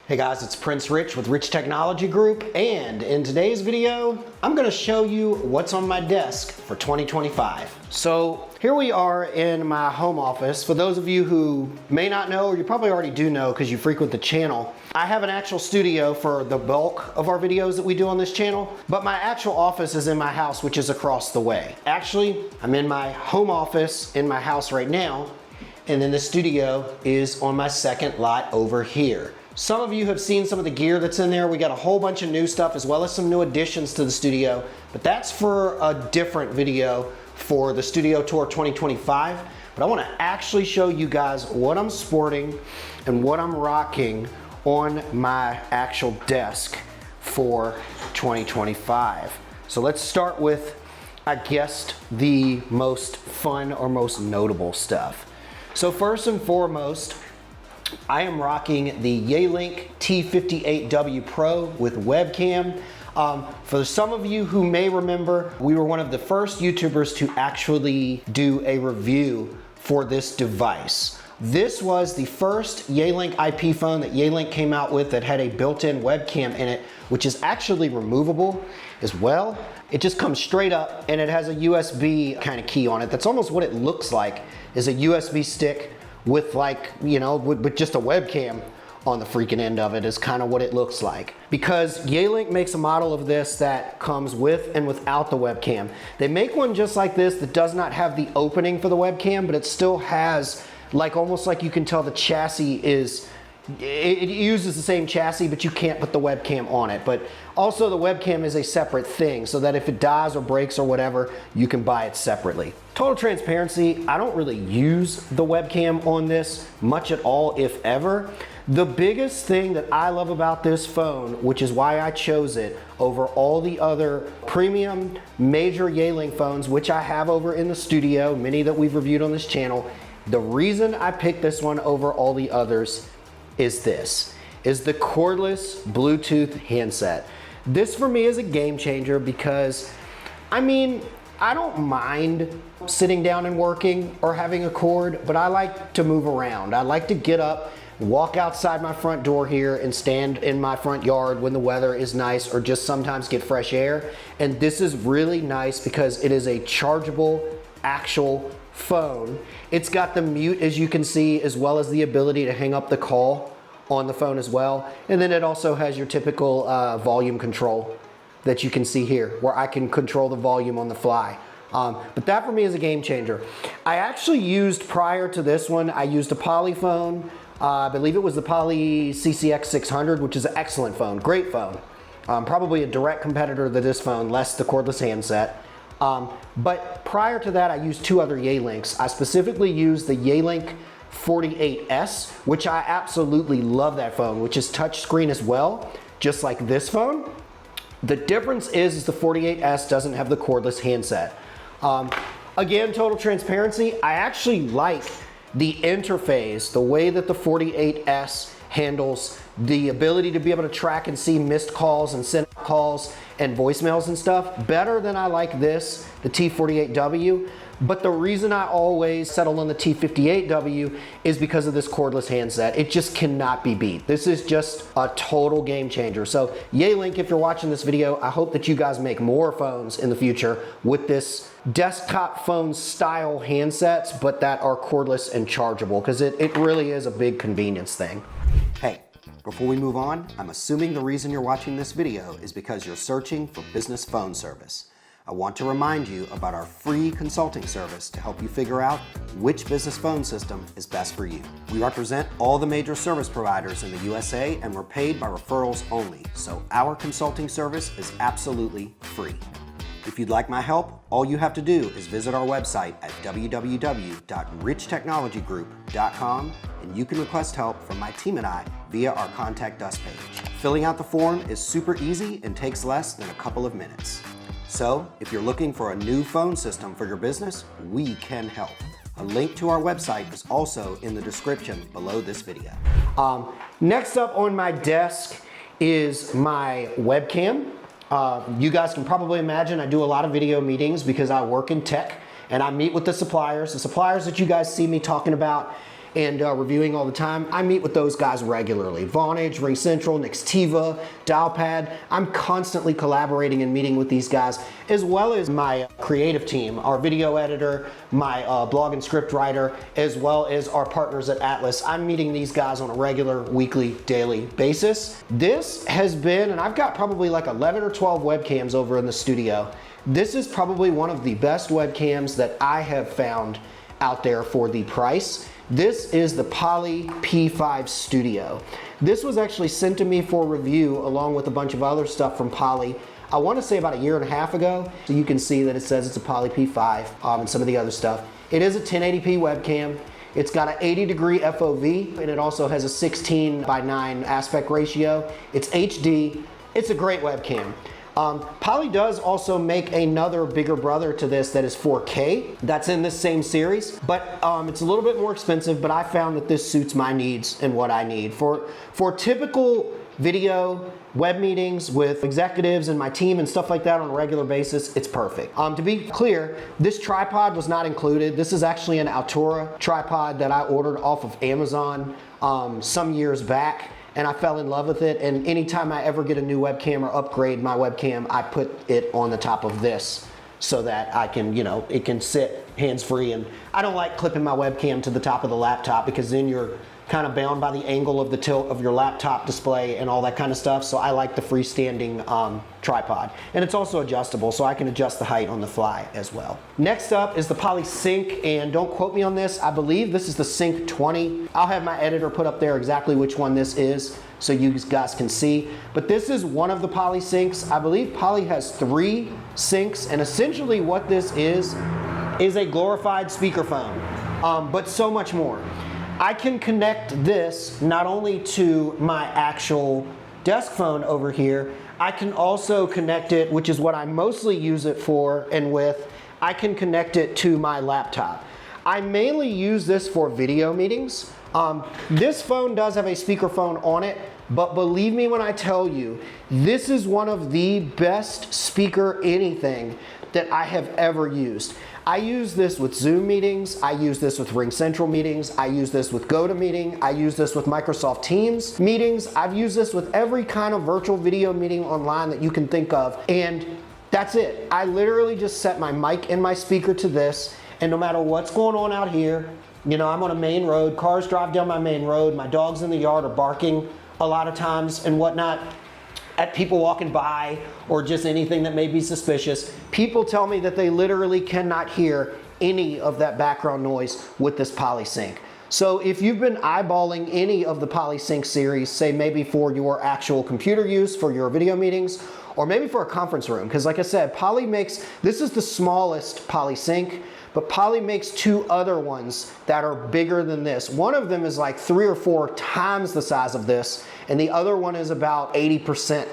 Hey guys, it's Prince Rich with Rich Technology Group, and in today's video, I'm gonna show you what's on my desk for 2025. So here we are in my home office. For those of you who may not know, or you probably already do know because you frequent the channel, I have an actual studio for the bulk of our videos that we do on this channel, but my actual office is in my house, which is across the way. Actually, I'm in my home office in my house right now, and then the studio is on my second lot over here. Some of you have seen some of the gear that's in there. We got a whole bunch of new stuff as well as some new additions to the studio, but that's for a different video for the studio tour 2025. But I want to actually show you guys what I'm sporting and what I'm rocking on my actual desk for 2025. So let's start with, I guess, the most fun or most notable stuff. So first and foremost, I am rocking the Yealink T58W Pro with webcam. For some of you who may remember, we were one of the first YouTubers to actually do a review for this device. This was the first Yealink IP phone that Yealink came out with that had a built-in webcam in it, which is actually removable as well. It just comes straight up and it has a USB kind of key on it. That's almost what it looks like, is a USB stick with, like, you know, with just a webcam on the freaking end of it is kind of what it looks like. Because Yealink makes a model of this that comes with and without the webcam. They make one just like this that does not have the opening for the webcam, but it still has, like, almost like you can tell the chassis is, it uses the same chassis, but you can't put the webcam on it. But also the webcam is a separate thing, so that if it dies or breaks or whatever, you can buy it separately. Total transparency, I don't really use the webcam on this much at all, if ever. The biggest thing that I love about this phone, which is why I chose it over all the other premium major Yealink phones, which I have over in the studio, many that we've reviewed on this channel, the reason I picked this one over all the others is the cordless Bluetooth handset. This for me is a game changer because, I mean, I don't mind sitting down and working or having a cord, but I like to move around. I like to get up, walk outside my front door here and stand in my front yard when the weather is nice, or just sometimes get fresh air. And this is really nice because it is a chargeable actual phone. It's got the mute, as you can see, as well as the ability to hang up the call on the phone as well. And then it also has your typical volume control that you can see here, where I can control the volume on the fly. But that for me is a game changer. I actually used, prior to this one, I used a Poly phone. I believe it was the Poly CCX 600, which is an excellent phone, great phone. Probably a direct competitor to this phone, less the cordless handset. But prior to that, I used two other Yealinks. I specifically used the Yealink 48S, which I absolutely love that phone, which is touchscreen as well, just like this phone. The difference is the 48S doesn't have the cordless handset. Again, total transparency, I actually like the interface, the way that the 48S handles the ability to be able to track and see missed calls and send calls and voicemails and stuff better than I like this, the T48W. But the reason I always settle on the T58W is because of this cordless handset. It just cannot be beat. This is just a total game changer. So Yealink, if you're watching this video, I hope that you guys make more phones in the future with this desktop phone style handsets, but that are cordless and chargeable, because it really is a big convenience thing. Hey, before we move on, I'm assuming the reason you're watching this video is because you're searching for business phone service. I want to remind you about our free consulting service to help you figure out which business phone system is best for you. We represent all the major service providers in the USA, and we're paid by referrals only, so our consulting service is absolutely free. If you'd like my help, all you have to do is visit our website at www.richtechnologygroup.com, and you can request help from my team and I via our Contact Us page. Filling out the form is super easy and takes less than a couple of minutes. So, if you're looking for a new phone system for your business, we can help. A link to our website is also in the description below this video. Next up on my desk is my webcam. You guys can probably imagine I do a lot of video meetings because I work in tech and I meet with the suppliers that you guys see me talking about and reviewing all the time. I meet with those guys regularly. Vonage, Ring Central, Nextiva, Dialpad. I'm constantly collaborating and meeting with these guys, as well as my creative team, our video editor, my blog and script writer, as well as our partners at Atlas. I'm meeting these guys on a regular, weekly, daily basis. This has been, and I've got probably like 11 or 12 webcams over in the studio. This is probably one of the best webcams that I have found out there for the price. This is the Poly P5 Studio. This was actually sent to me for review along with a bunch of other stuff from Poly. I want to say about 1.5 years ago. So you can see that it says it's a Poly P5 and some of the other stuff. It is a 1080p webcam. It's got an 80-degree FOV, and it also has a 16:9 aspect ratio. It's HD. It's a great webcam. Poly does also make another bigger brother to this that is 4K. That's in this same series, but it's a little bit more expensive, but I found that this suits my needs and what I need. For typical video web meetings with executives and my team and stuff like that on a regular basis, it's perfect. To be clear, this tripod was not included. This is actually an Altura tripod that I ordered off of Amazon some years back, and I fell in love with it. And anytime I ever get a new webcam or upgrade my webcam, I put it on the top of this so that I can, you know, it can sit hands-free. And I don't like clipping my webcam to the top of the laptop because then you're kind of bound by the angle of the tilt of your laptop display and all that kind of stuff. So I like the freestanding tripod. And it's also adjustable, so I can adjust the height on the fly as well. Next up is the Poly Sync, and don't quote me on this, I believe this is the Sync 20. I'll have my editor put up there exactly which one this is so you guys can see. But this is one of the Poly Syncs. I believe Poly has 3 syncs, and essentially what this is a glorified speakerphone, but so much more. I can connect this not only to my actual desk phone over here, I can also connect it, which is what I mostly use it for and with, I can connect it to my laptop. I mainly use this for video meetings. This phone does have a speakerphone on it, but believe me when I tell you, this is one of the best speaker anything that I have ever used. I use this with Zoom meetings, I use this with Ring Central meetings, I use this with GoToMeeting, I use this with Microsoft Teams meetings, I've used this with every kind of virtual video meeting online that you can think of, and that's it. I literally just set my mic and my speaker to this, and no matter what's going on out here, you know, I'm on a main road, cars drive down my main road, my dogs in the yard are barking a lot of times and whatnot at people walking by or just anything that may be suspicious. People tell me that they literally cannot hear any of that background noise with this Poly Sync. So if you've been eyeballing any of the Poly Sync series, say maybe for your actual computer use, for your video meetings, or maybe for a conference room, because like I said, Poly makes, this is the smallest Poly Sync, but Poly makes 2 other ones that are bigger than this. One of them is like 3 or 4 times the size of this, and the other one is about 80%,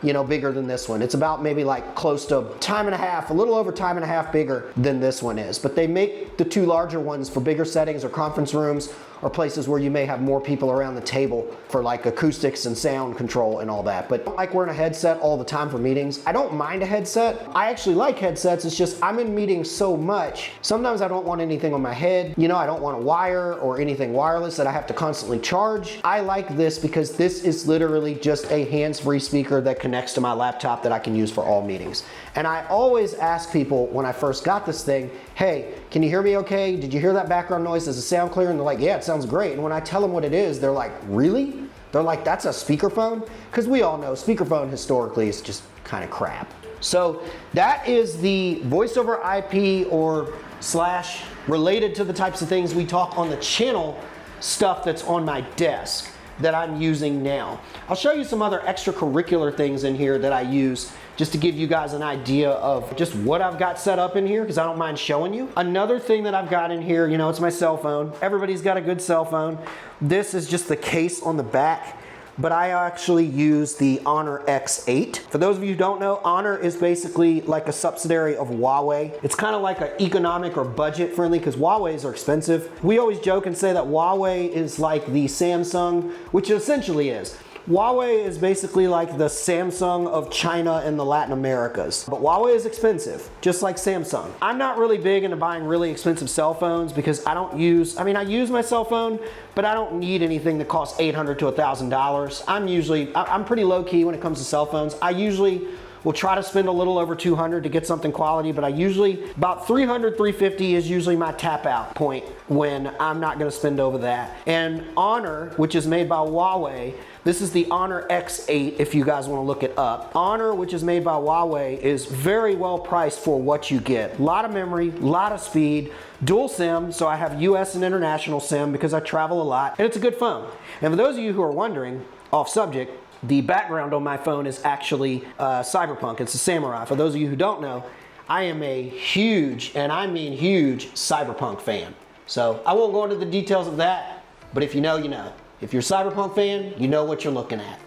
you know, bigger than this one. It's about maybe like close to time and a half, a little over time and a half bigger than this one is. But they make the 2 larger ones for bigger settings or conference rooms or places where you may have more people around the table for like acoustics and sound control and all that. But I don't like wearing a headset all the time for meetings. I don't mind a headset. I actually like headsets. It's just I'm in meetings so much. Sometimes I don't want anything on my head. You know, I don't want a wire or anything wireless that I have to constantly charge. I like this because this is literally just a hands-free speaker that connects to my laptop that I can use for all meetings. And I always ask people when I first got this thing, hey, can you hear me okay? Did you hear that background noise? Does it sound clear? And they're like, yeah, it sounds great. And when I tell them what it is, they're like, really? They're like, that's a speakerphone? Because we all know speakerphone historically is just kind of crap. So that is the voice over IP or slash related to the types of things we talk on the channel stuff that's on my desk that I'm using now. I'll show you some other extracurricular things in here that I use just to give you guys an idea of just what I've got set up in here, because I don't mind showing you. Another thing that I've got in here, you know, it's my cell phone. Everybody's got a good cell phone. This is just the case on the back, but I actually use the Honor X8. For those of you who don't know, Honor is basically like a subsidiary of Huawei. It's kind of like an economic or budget friendly, because Huawei's are expensive. We always joke and say that Huawei is like the Samsung, which it essentially is. Huawei is basically like the Samsung of China and the Latin Americas. But Huawei is expensive, just like Samsung. I'm not really big into buying really expensive cell phones because I use my cell phone, but I don't need anything that costs $800 to $1,000. I'm pretty low key when it comes to cell phones. I usually will try to spend a little over $200 to get something quality, but about $300, $350 is usually my tap out point when I'm not gonna spend over that. And Honor, which is made by Huawei, this is the Honor X8 if you guys wanna look it up. Honor, which is made by Huawei, is very well priced for what you get. A lot of memory, a lot of speed, dual SIM, so I have US and international SIM because I travel a lot, and it's a good phone. And for those of you who are wondering, off subject, the background on my phone is actually Cyberpunk. It's a Samurai. For those of you who don't know, I am a huge, and I mean huge, Cyberpunk fan. So I won't go into the details of that, but if you know, you know. If you're a Cyberpunk fan, you know what you're looking at.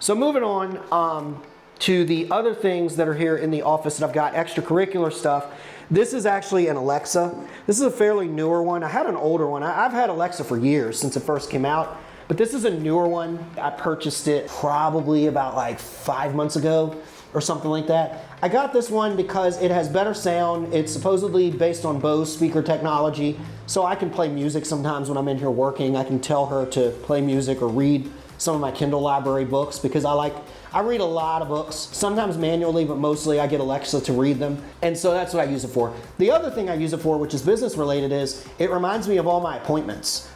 So moving on to the other things that are here in the office that I've got, extracurricular stuff. This is actually an Alexa. This is a fairly newer one. I had an older one. I've had Alexa for years since it first came out. But this is a newer one. I purchased it probably about like 5 months ago or something like that. I got this one because it has better sound. It's supposedly based on Bose speaker technology, so I can play music sometimes when I'm in here working. I can tell her to play music or read some of my Kindle library books because I read a lot of books, sometimes manually, but mostly I get Alexa to read them. And so that's what I use it for. The other thing I use it for, which is business related, is it reminds me of all my appointments.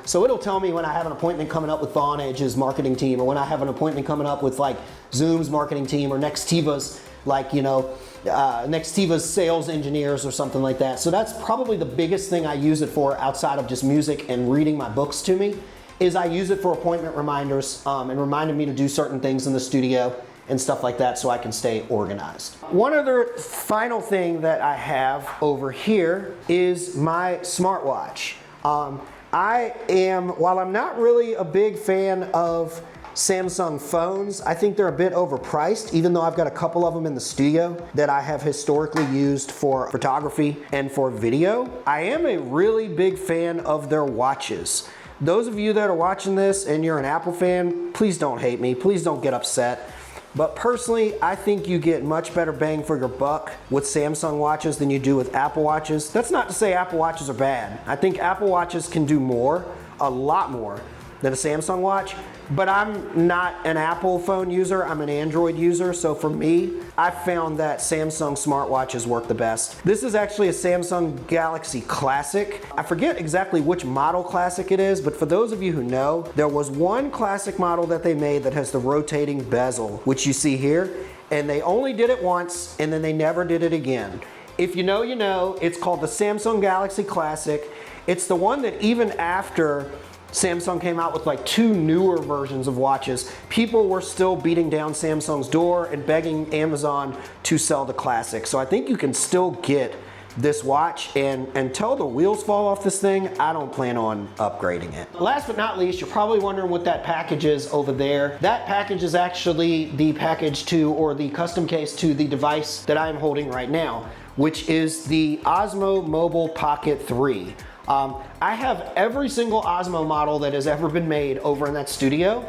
So it'll tell me when I have an appointment coming up with Vonage's marketing team, or when I have an appointment coming up with like Zoom's marketing team, or Nextiva's Nextiva's sales engineers or something like that. So that's probably the biggest thing I use it for outside of just music and reading my books to me, is I use it for appointment reminders and reminding me to do certain things in the studio and stuff like that so I can stay organized. One other final thing that I have over here is my smartwatch. While I'm not really a big fan of Samsung phones, I think they're a bit overpriced, even though I've got a couple of them in the studio that I have historically used for photography and for video. I am a really big fan of their watches. Those of you that are watching this and you're an Apple fan, please don't hate me, please don't get upset. But personally, I think you get much better bang for your buck with Samsung watches than you do with Apple watches. That's not to say Apple watches are bad. I think Apple watches can do more, a lot more, than a Samsung watch. But I'm not an Apple phone user, I'm an Android user. So for me, I found that Samsung smartwatches work the best. This is actually a Samsung Galaxy Classic. I forget exactly which model Classic it is, but for those of you who know, there was one Classic model that they made that has the rotating bezel, which you see here, and they only did it once and then they never did it again. If you know, you know. It's called the Samsung Galaxy Classic. It's the one that even after Samsung came out with like 2 newer versions of watches, people were still beating down Samsung's door and begging Amazon to sell the Classic. So I think you can still get this watch, and until the wheels fall off this thing, I don't plan on upgrading it. Last but not least, you're probably wondering what that package is over there. That package is actually the package to, or the custom case to, the device that I'm holding right now, which is the Osmo Mobile Pocket 3. I have every single Osmo model that has ever been made over in that studio,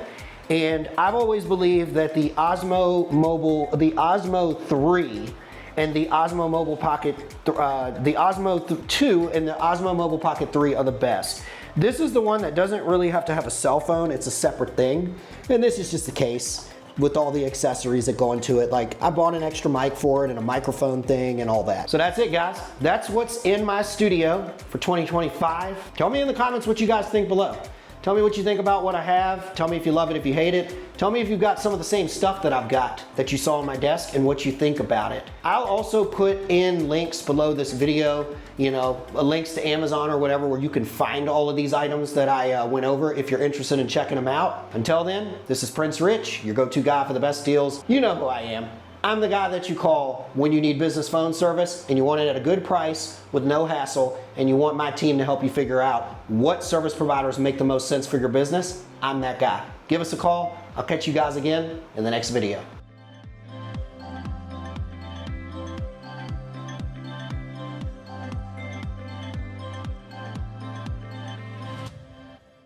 and I've always believed that the Osmo 3 and the Osmo Mobile Pocket, the Osmo 2 and the Osmo Mobile Pocket 3 are the best. This is the one that doesn't really have to have a cell phone, it's a separate thing, and this is just the case with all the accessories that go into it. Like, I bought an extra mic for it and a microphone thing and all that. So that's it, guys. That's what's in my studio for 2025. Tell me in the comments what you guys think below. Tell me what you think about what I have. Tell me if you love it, if you hate it. Tell me if you've got some of the same stuff that I've got that you saw on my desk and what you think about it. I'll also put in links below this video, links to Amazon or whatever, where you can find all of these items that I went over if you're interested in checking them out. Until then, this is Prince Rich, your go-to guy for the best deals. You know who I am. I'm the guy that you call when you need business phone service and you want it at a good price with no hassle, and you want my team to help you figure out what service providers make the most sense for your business. I'm that guy. Give us a call. I'll catch you guys again in the next video.